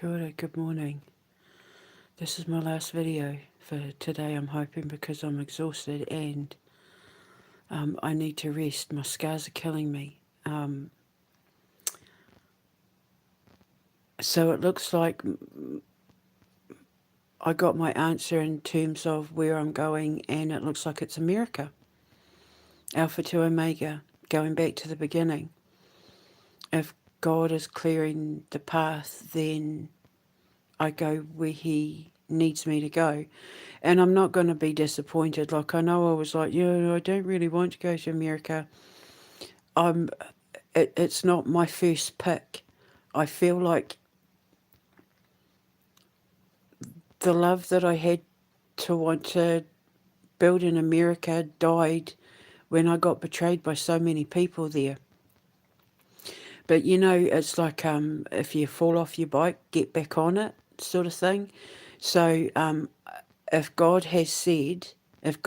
Kia ora, good morning. This is my last video for today, I'm hoping, because I'm exhausted and I need to rest. My scars are killing me. So it looks like I got my answer in terms of where I'm going, and it looks like it's America. Alpha to Omega, going back to the beginning. If God is clearing the path, then I go where He needs me to go. And I'm not going to be disappointed. Like, I know I was like, yeah, I don't really want to go to America. It's not my first pick. I feel like the love that I had to want to build in America died when I got betrayed by so many people there. But it's like if you fall off your bike, get back on it, sort of thing. So if God has said, if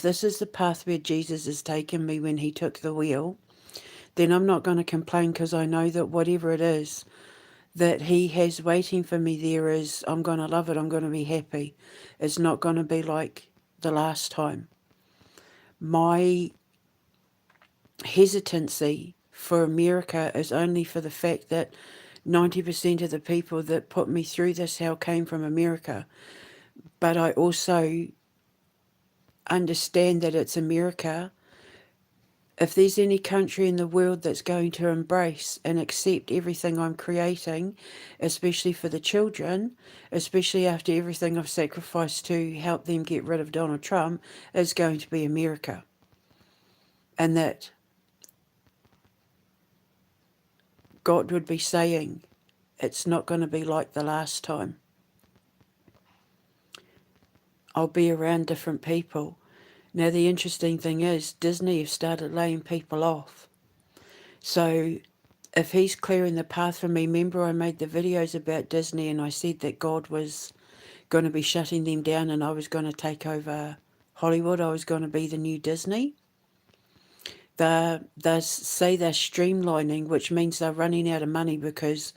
this is the path where Jesus has taken me when He took the wheel, then I'm not going to complain, because I know that whatever it is that He has waiting for me there is, I'm going to love it. I'm going to be happy. It's not going to be like the last time. My hesitancy for America is only for the fact that 90% of the people that put me through this hell came from America. But I also understand that it's America. If there's any country in the world that's going to embrace and accept everything I'm creating, especially for the children, especially after everything I've sacrificed to help them get rid of Donald Trump, is going to be America. And that God would be saying, it's not going to be like the last time. I'll be around different people. Now, the interesting thing is, Disney have started laying people off. So if He's clearing the path for me, remember I made the videos about Disney and I said that God was going to be shutting them down and I was going to take over Hollywood. I was going to be the new Disney. They say they're streamlining, which means they're running out of money because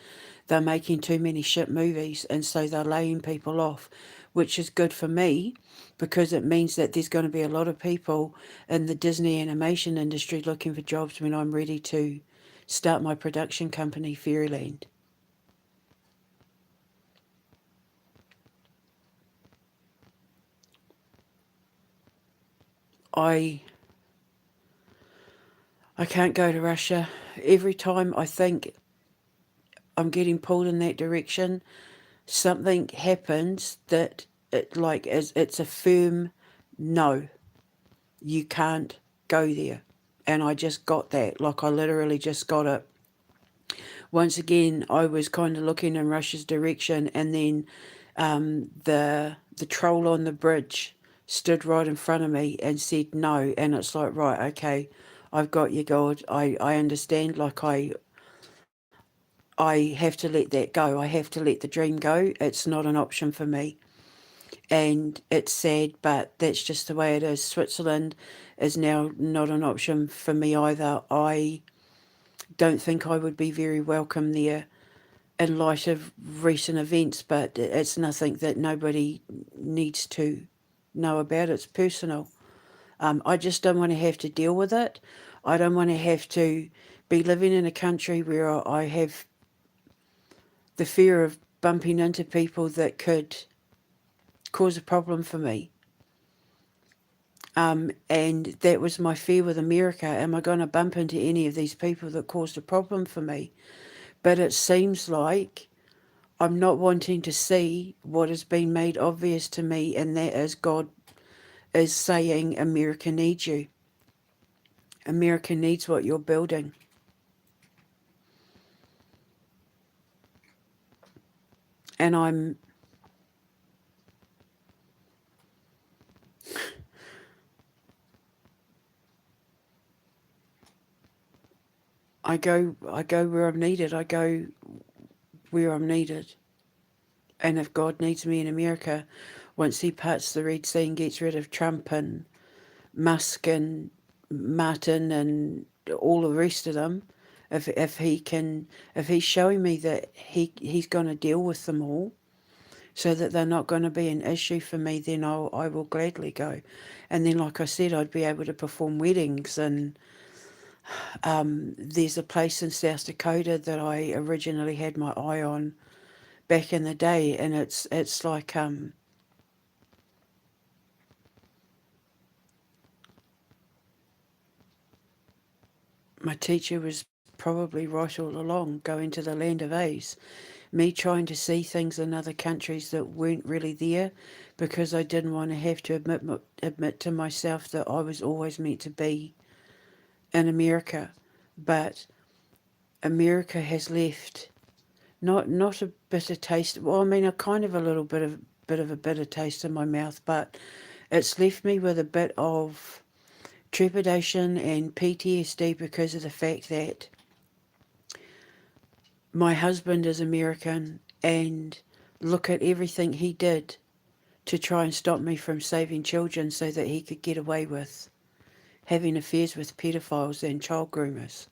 they're making too many shit movies, and so they're laying people off, which is good for me because it means that there's going to be a lot of people in the Disney animation industry looking for jobs when I'm ready to start my production company, Fairyland. I can't go to Russia. Every time I think I'm getting pulled in that direction, something happens that it's a firm no. You can't go there. And I just got that. Like, I literally just got it. Once again, I was kind of looking in Russia's direction, and then the troll on the bridge stood right in front of me and said no. And it's like, right, okay, I've got you, God. I understand. Like, I have to let that go. I have to let the dream go. It's not an option for me. And it's sad, but that's just the way it is. Switzerland is now not an option for me either. I don't think I would be very welcome there in light of recent events, but it's nothing that nobody needs to know about. It's personal. I just don't want to have to deal with it. I don't want to have to be living in a country where I have the fear of bumping into people that could cause a problem for me. And that was my fear with America. Am I going to bump into any of these people that caused a problem for me? But it seems like I'm not wanting to see what has been made obvious to me, and that is God is saying, America needs you. America needs what you're building. And I go where I'm needed. I go where I'm needed. And if God needs me in America, once He parts the Red Sea and gets rid of Trump and Musk and Martin and all the rest of them, If he's showing me that he's going to deal with them all, so that they're not going to be an issue for me, then I will gladly go. And then, like I said, I'd be able to perform weddings. And there's a place in South Dakota that I originally had my eye on back in the day, and it's like my teacher was probably right all along, going to the land of A's. Me trying to see things in other countries that weren't really there, because I didn't want to have to admit to myself that I was always meant to be in America. But America has left not a bitter taste. Well, I mean, a kind of a little bit of a bitter taste in my mouth, but it's left me with a bit of trepidation and PTSD because of the fact that my husband is American, and look at everything he did to try and stop me from saving children so that he could get away with having affairs with pedophiles and child groomers.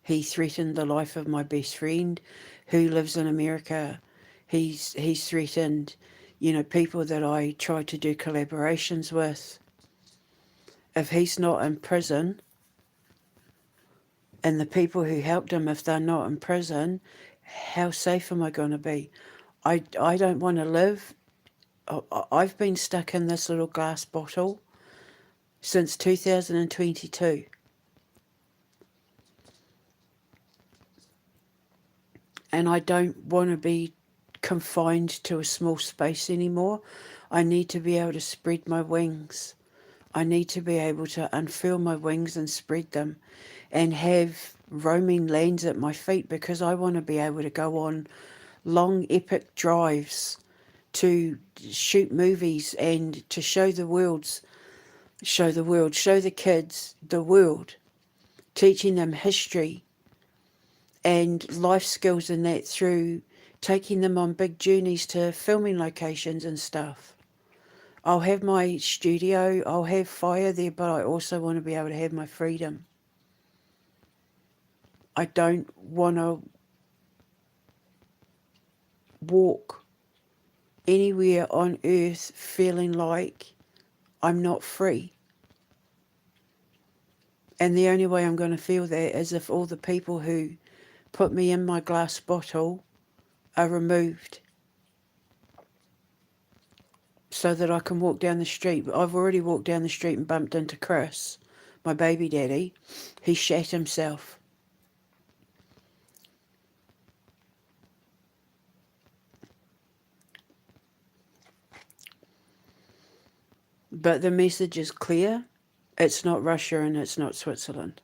He threatened the life of my best friend who lives in America. He's threatened, people that I tried to do collaborations with. If he's not in prison, and the people who helped him, if they're not in prison, how safe am I going to be? I don't want to live. I've been stuck in this little glass bottle since 2022. And I don't want to be confined to a small space anymore. I need to be able to spread my wings. I need to be able to unfurl my wings and spread them and have roaming lands at my feet, because I want to be able to go on long epic drives to shoot movies and to show the kids the world, teaching them history and life skills and that through taking them on big journeys to filming locations and stuff. I'll have my studio, I'll have fire there, but I also want to be able to have my freedom. I don't want to walk anywhere on earth feeling like I'm not free. And the only way I'm going to feel that is if all the people who put me in my glass bottle are removed, so that I can walk down the street. I've already walked down the street and bumped into Chris, my baby daddy. He shat himself. But the message is clear. It's not Russia and it's not Switzerland.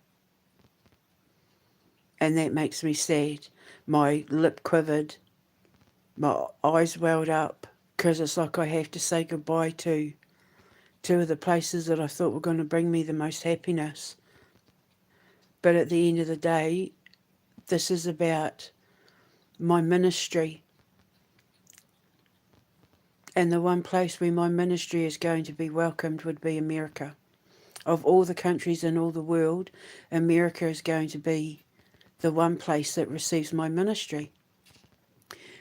And that makes me sad. My lip quivered. My eyes welled up, because it's like I have to say goodbye to two of the places that I thought were going to bring me the most happiness. But at the end of the day, this is about my ministry. And the one place where my ministry is going to be welcomed would be America. Of all the countries in all the world, America is going to be the one place that receives my ministry.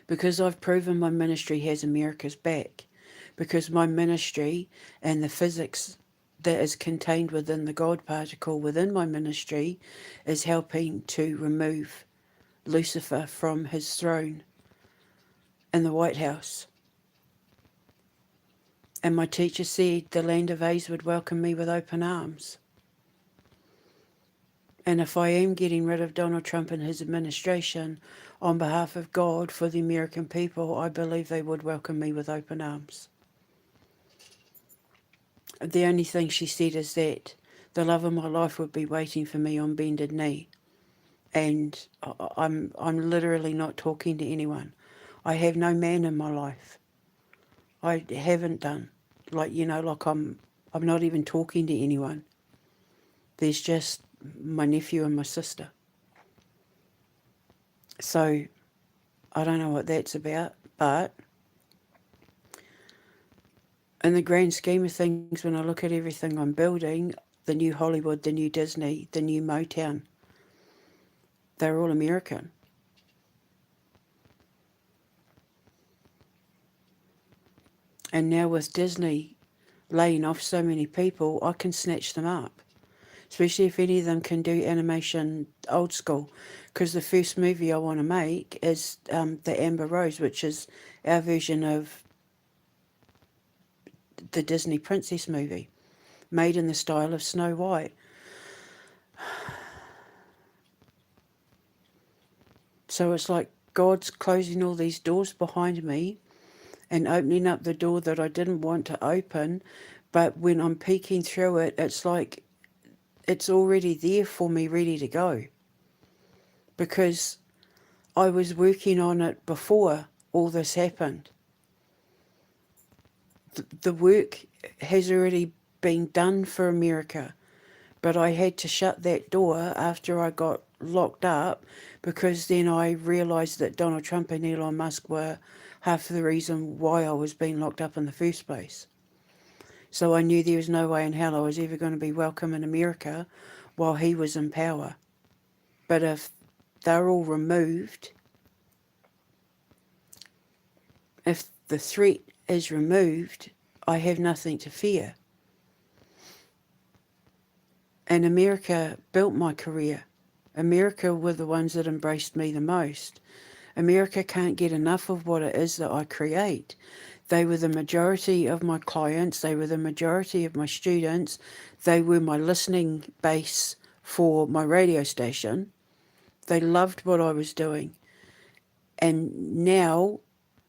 Because I've proven my ministry has America's back. Because my ministry and the physics that is contained within the God particle within my ministry is helping to remove Lucifer from his throne in the White House. And my teacher said the land of A's would welcome me with open arms. And if I am getting rid of Donald Trump and his administration on behalf of God for the American people, I believe they would welcome me with open arms. The only thing she said is that the love of my life would be waiting for me on bended knee. And I'm literally not talking to anyone. I have no man in my life. I haven't done. Like I'm not even talking to anyone. There's just my nephew and my sister. So I don't know what that's about, but in the grand scheme of things, when I look at everything I'm building, the new Hollywood, the new Disney, the new Motown, They're all American. And now with Disney laying off so many people, I can snatch them up. Especially if any of them can do animation old school. Because the first movie I want to make is The Amber Rose, which is our version of the Disney princess movie, made in the style of Snow White. So it's like God's closing all these doors behind me and opening up the door that I didn't want to open. But when I'm peeking through it, it's like it's already there for me, ready to go. Because I was working on it before all this happened. The work has already been done for America, but I had to shut that door after I got locked up, because then I realised that Donald Trump and Elon Musk were half the reason why I was being locked up in the first place. So I knew there was no way in hell I was ever going to be welcome in America while he was in power. But if they're all removed, if the threat is removed, I have nothing to fear. And America built my career. America were the ones that embraced me the most. America can't get enough of what it is that I create. They were the majority of my clients. They were the majority of my students. They were my listening base for my radio station. They loved what I was doing. And now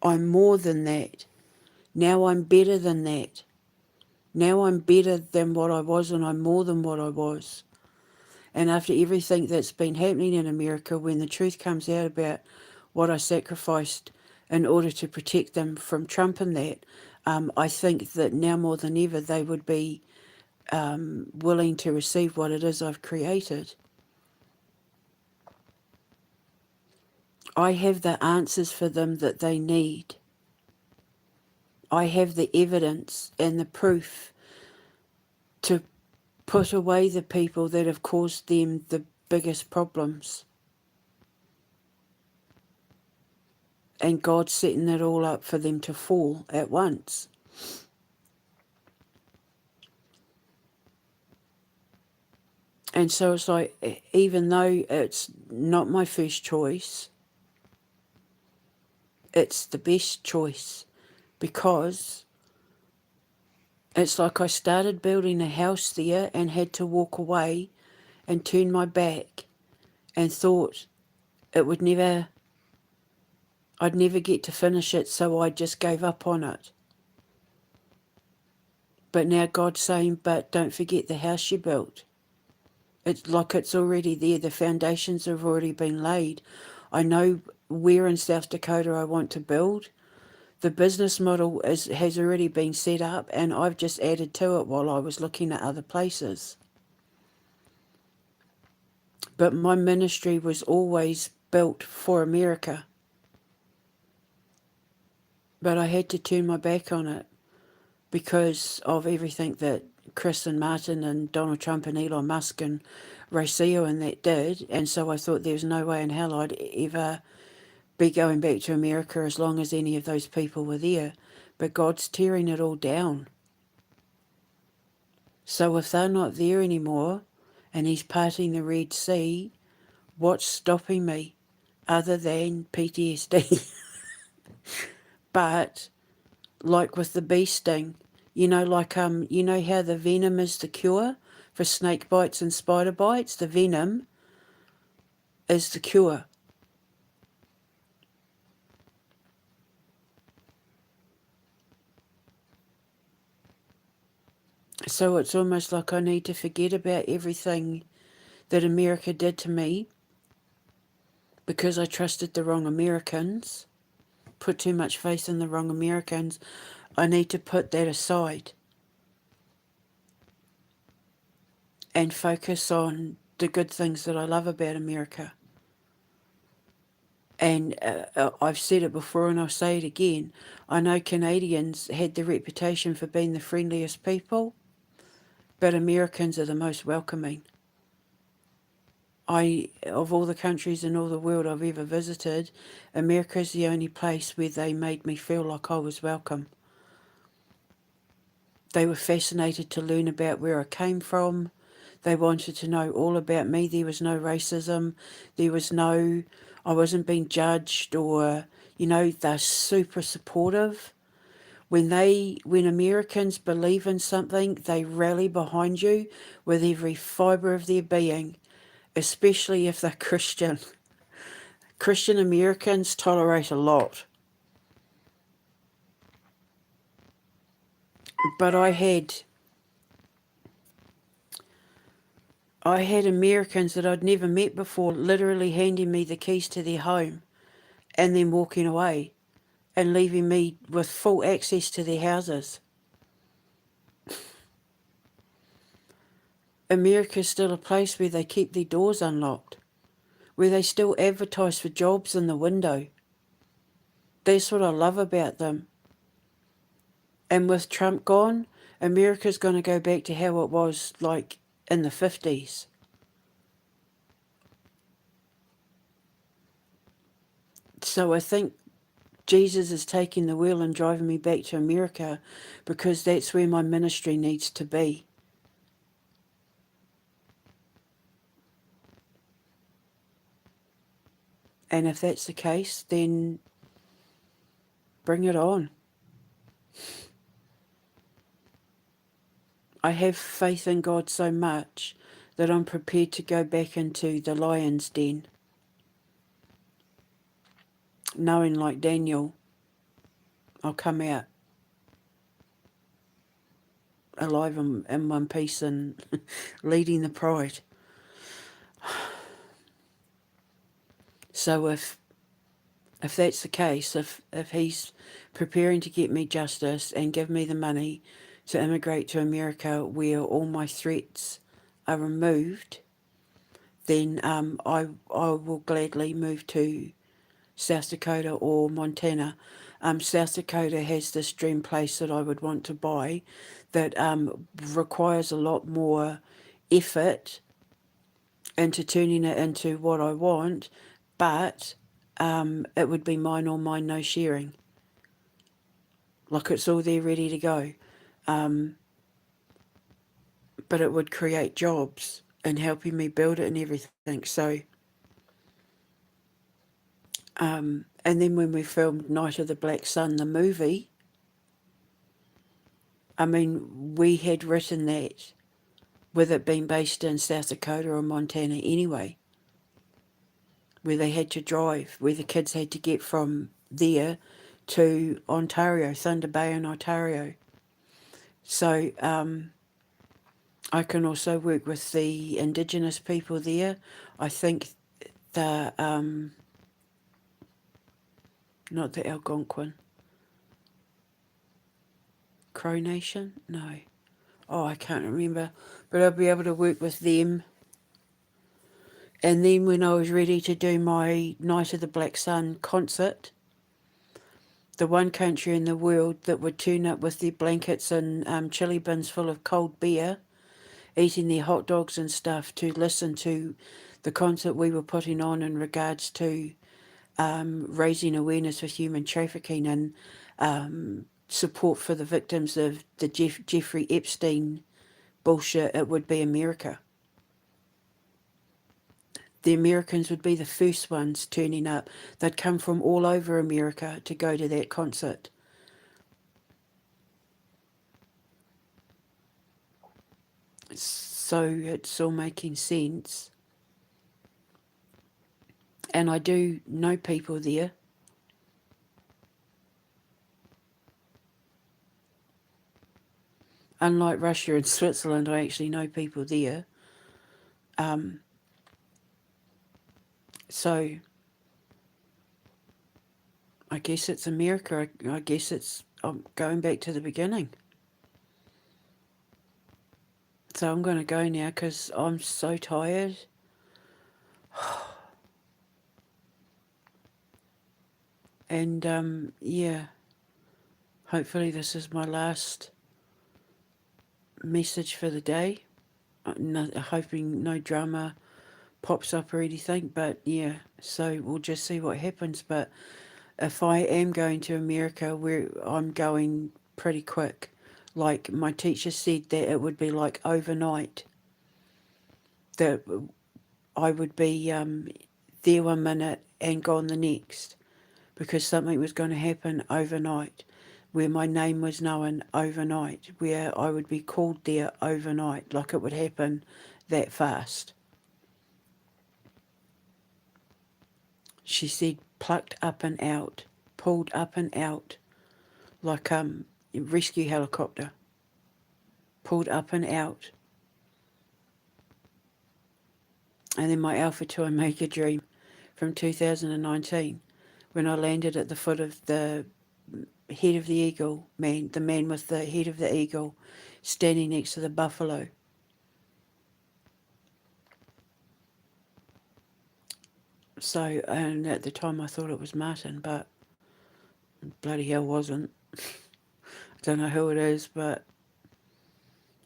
I'm more than that. Now I'm better than that. Now I'm better than what I was, and I'm more than what I was. And after everything that's been happening in America, when the truth comes out about what I sacrificed in order to protect them from Trump and that, I think that now more than ever they would be willing to receive what it is I've created. I have the answers for them that they need. I have the evidence and the proof to put away the people that have caused them the biggest problems. And God's setting it all up for them to fall at once. And so it's like, even though it's not my first choice, it's the best choice, because it's like I started building a house there and had to walk away and turn my back and thought it would never, I'd never get to finish it, so I just gave up on it. But now God's saying, but don't forget the house you built. It's like it's already there. The foundations have already been laid. I know where in South Dakota I want to build. The business model has already been set up, and I've just added to it while I was looking at other places. But my ministry was always built for America. But I had to turn my back on it because of everything that Chris and Martin and Donald Trump and Elon Musk and Rocio and that did. And so I thought there was no way in hell I'd ever be going back to America as long as any of those people were there. But God's tearing it all down. So if they're not there anymore and he's parting the Red Sea, what's stopping me other than PTSD? But like with the bee sting, you know, like you know how the venom is the cure for snake bites and spider bites? The venom is the cure. So it's almost like I need to forget about everything that America did to me because I trusted the wrong Americans, put too much faith in the wrong Americans. I need to put that aside and focus on the good things that I love about America. And I've said it before and I'll say it again. I know Canadians had the reputation for being the friendliest people, but Americans are the most welcoming. Of all the countries in all the world I've ever visited, America's the only place where they made me feel like I was welcome. They were fascinated to learn about where I came from. They wanted to know all about me. There was no racism. I wasn't being judged or, they're super supportive. When Americans believe in something, they rally behind you with every fibre of their being, especially if they're Christian. Christian Americans tolerate a lot. But I had Americans that I'd never met before literally handing me the keys to their home and then walking away and leaving me with full access to their houses. America's still a place where they keep their doors unlocked, where they still advertise for jobs in the window. That's what I love about them. And with Trump gone, America's going to go back to how it was like in the 50s. So I think Jesus is taking the wheel and driving me back to America because that's where my ministry needs to be. And if that's the case, then bring it on. I have faith in God so much that I'm prepared to go back into the lion's den, knowing like Daniel, I'll come out alive and in one piece and leading the pride. So if that's the case, if he's preparing to get me justice and give me the money to immigrate to America where all my threats are removed, then I will gladly move to South Dakota or Montana. South Dakota has this dream place that I would want to buy that requires a lot more effort into turning it into what I want, but it would be mine or mine, no sharing. Like it's all there ready to go. But it would create jobs and helping me build it and everything. So, and then when we filmed Night of the Black Sun, the movie, I mean, we had written that with it being based in South Dakota or Montana anyway, where they had to drive, where the kids had to get from there to Ontario, Thunder Bay in Ontario. So I can also work with the Indigenous people there. I think the, not the Algonquin, Crow Nation? No. Oh, I can't remember. But I'll be able to work with them. And then when I was ready to do my Night of the Black Sun concert, the one country in the world that would turn up with their blankets and chili bins full of cold beer, eating their hot dogs and stuff to listen to the concert we were putting on in regards to raising awareness for human trafficking and support for the victims of the Jeffrey Epstein bullshit, it would be America. The Americans would be the first ones turning up. They'd come from all over America to go to that concert. So it's all making sense. And I do know people there. Unlike Russia and Switzerland, I actually know people there. So I guess it's America. I guess I'm going back to the beginning. So I'm going to go now because I'm so tired. And yeah, hopefully this is my last message for the day. Hoping no drama pops up or anything. But yeah, so we'll just see what happens. But if I am going to America, where I'm going pretty quick. Like my teacher said that it would be like overnight. That I would be there 1 minute and gone the next, because something was going to happen overnight, where my name was known overnight, where I would be called there overnight, like it would happen that fast. She said plucked up and out, pulled up and out, like rescue helicopter, pulled up and out. And then my Alpha 2 Omega dream from 2019, when I landed at the foot of the head of the eagle, the man with the head of the eagle standing next to the buffalo. So, and at the time I thought it was Martin, but bloody hell wasn't. I don't know who it is, but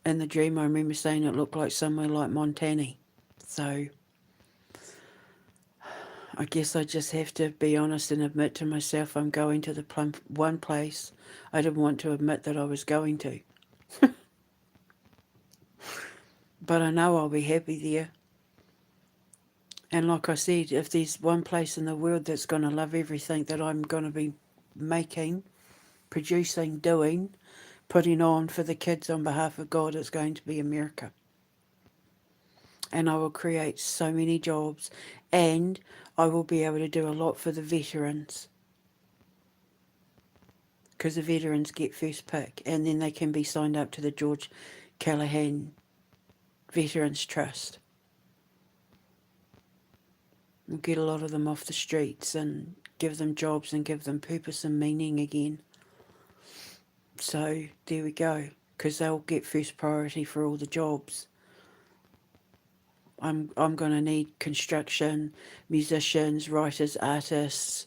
in the dream I remember saying it looked like somewhere like Montana. So I guess I just have to be honest and admit to myself I'm going to the one place I didn't want to admit that I was going to. But I know I'll be happy there. And like I said, if there's one place in the world that's going to love everything that I'm going to be making, producing, doing, putting on for the kids on behalf of God, it's going to be America. And I will create so many jobs, and I will be able to do a lot for the veterans, because the veterans get first pick, and then they can be signed up to the George Callahan Veterans Trust. We'll get a lot of them off the streets and give them jobs and give them purpose and meaning again. So there we go, because they'll get first priority for all the jobs. I'm going to need construction, musicians, writers, artists,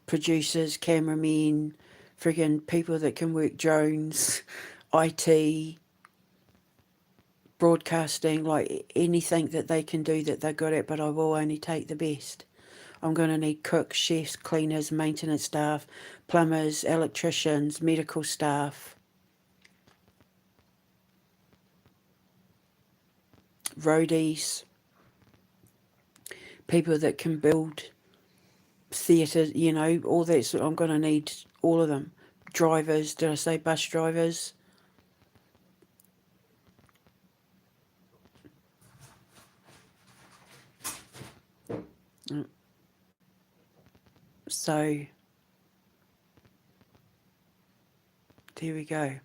producers, cameramen, friggin' people that can work drones, IT, broadcasting, like anything that they can do that they're good at, but I will only take the best. I'm going to need cooks, chefs, cleaners, maintenance staff, plumbers, electricians, medical staff, roadies, people that can build theatre, all that. So I'm going to need all of them. Drivers, did I say bus drivers? So there we go.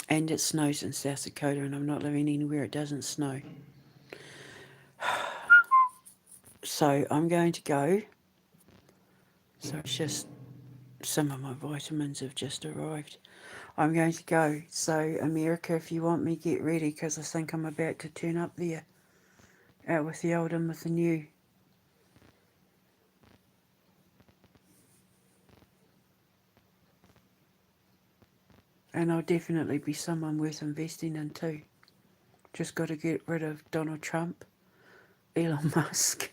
And it snows in South Dakota, and I'm not living anywhere it doesn't snow. So I'm going to go. So it's just some of my vitamins have just arrived. I'm going to go. So America, if you want me, get ready, because I think I'm about to turn up there. Out with the old and with the new. And I'll definitely be someone worth investing in too. Just got to get rid of Donald Trump, Elon Musk,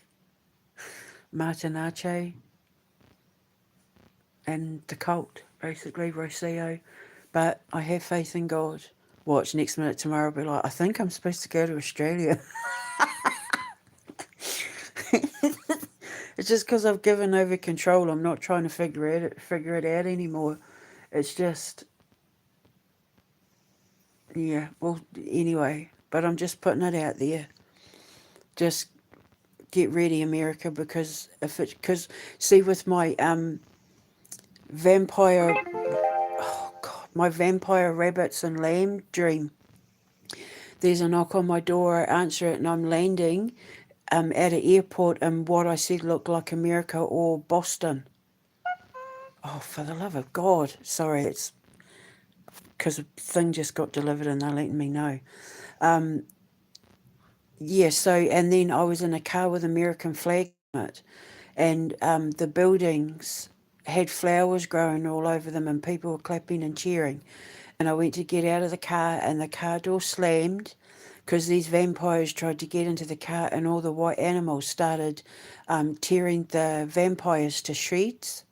Martin Arche, and the cult, basically, Rocio. But I have faith in God. Watch, next minute tomorrow I'll be like, I think I'm supposed to go to Australia. It's just because I've given over control. I'm not trying to figure it out anymore. It's just, yeah, well, anyway. But I'm just putting it out there. Just get ready, America, because see, with my vampire, oh God, my vampire rabbits and lamb dream, there's a knock on my door, I answer it, and I'm landing at an airport in what I said looked like America or Boston. Oh, for the love of God. Sorry, it's because a thing just got delivered and they're letting me know. Yeah, so, and then I was in a car with American flag on it, and the buildings had flowers growing all over them, and people were clapping and cheering. And I went to get out of the car, and the car door slammed, because these vampires tried to get into the car, and all the white animals started tearing the vampires to shreds.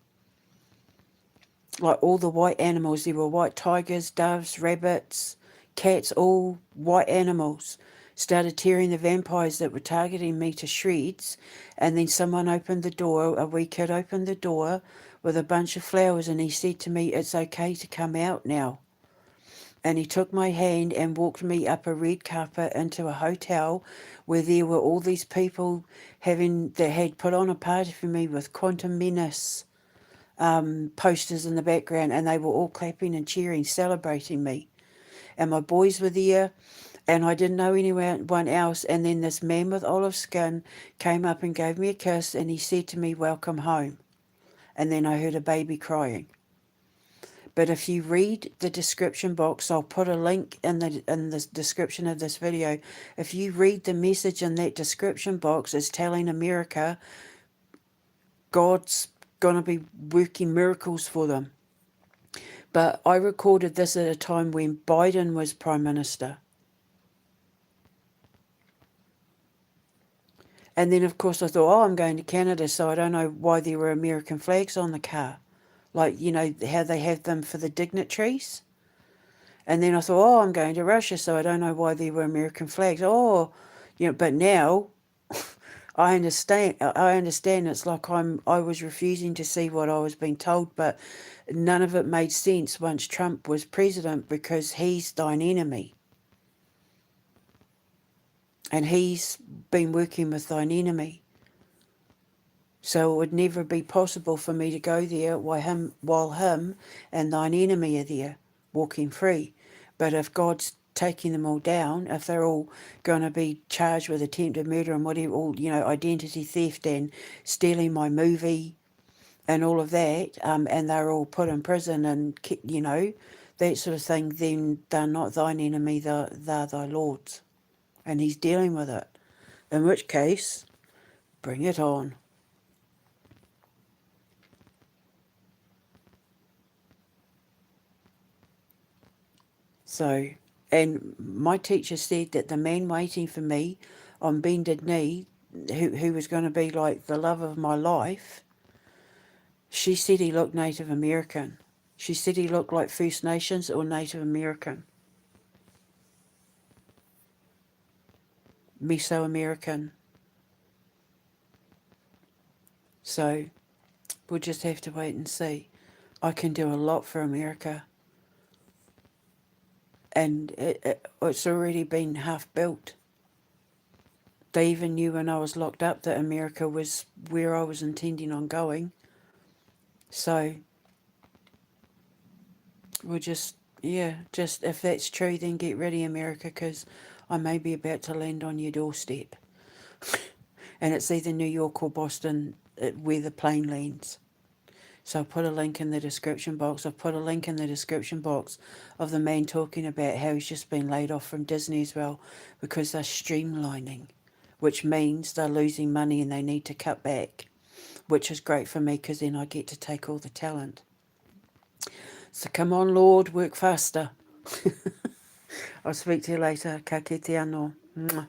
Like all the white animals, there were white tigers, doves, rabbits, cats, all white animals started tearing the vampires that were targeting me to shreds. And then someone opened the door, a wee kid opened the door with a bunch of flowers, and he said to me, "It's okay to come out now." And he took my hand and walked me up a red carpet into a hotel where there were all these people that had put on a party for me with Quantum Menace posters in the background, and they were all clapping and cheering, celebrating me. And my boys were there, and I didn't know anyone else. And then this man with olive skin came up and gave me a kiss, and he said to me, "Welcome home." And then I heard a baby crying. But if you read the description box, I'll put a link in the description of this video. If you read the message in that description box, it's telling America God's going to be working miracles for them. But I recorded this at a time when Biden was Prime Minister. And then, of course, I thought, oh, I'm going to Canada, so I don't know why there were American flags on the car. Like, you know, how they have them for the dignitaries. And then I thought, oh, I'm going to Russia, so I don't know why there were American flags. Oh, you know, but now I understand. It's like I was refusing to see what I was being told, but none of it made sense once Trump was president, because he's thine enemy. And he's been working with thine enemy. So it would never be possible for me to go there while him and thine enemy are there, walking free. But if God's taking them all down, if they're all going to be charged with attempted murder and whatever, all, you know, identity theft and stealing my movie and all of that, and they're all put in prison and, you know, that sort of thing, then they're not thine enemy, they're thy Lord's. And he's dealing with it. In which case, bring it on. So, and my teacher said that the man waiting for me on bended knee, who was going to be like the love of my life, she said he looked Native American. She said he looked like First Nations or Native American. Mesoamerican. So, we'll just have to wait and see. I can do a lot for America. And it's already been half built. They even knew when I was locked up that America was where I was intending on going. So we'll just if that's true, then get ready, America, because I may be about to land on your doorstep. And it's either New York or Boston where the plane lands. So I'll put a link in the description box. I've put a link in the description box of the man talking about how he's just been laid off from Disney as well, because they're streamlining, which means they're losing money and they need to cut back, which is great for me because then I get to take all the talent. So come on, Lord, work faster. I'll speak to you later. Ka kite anō. Mwah.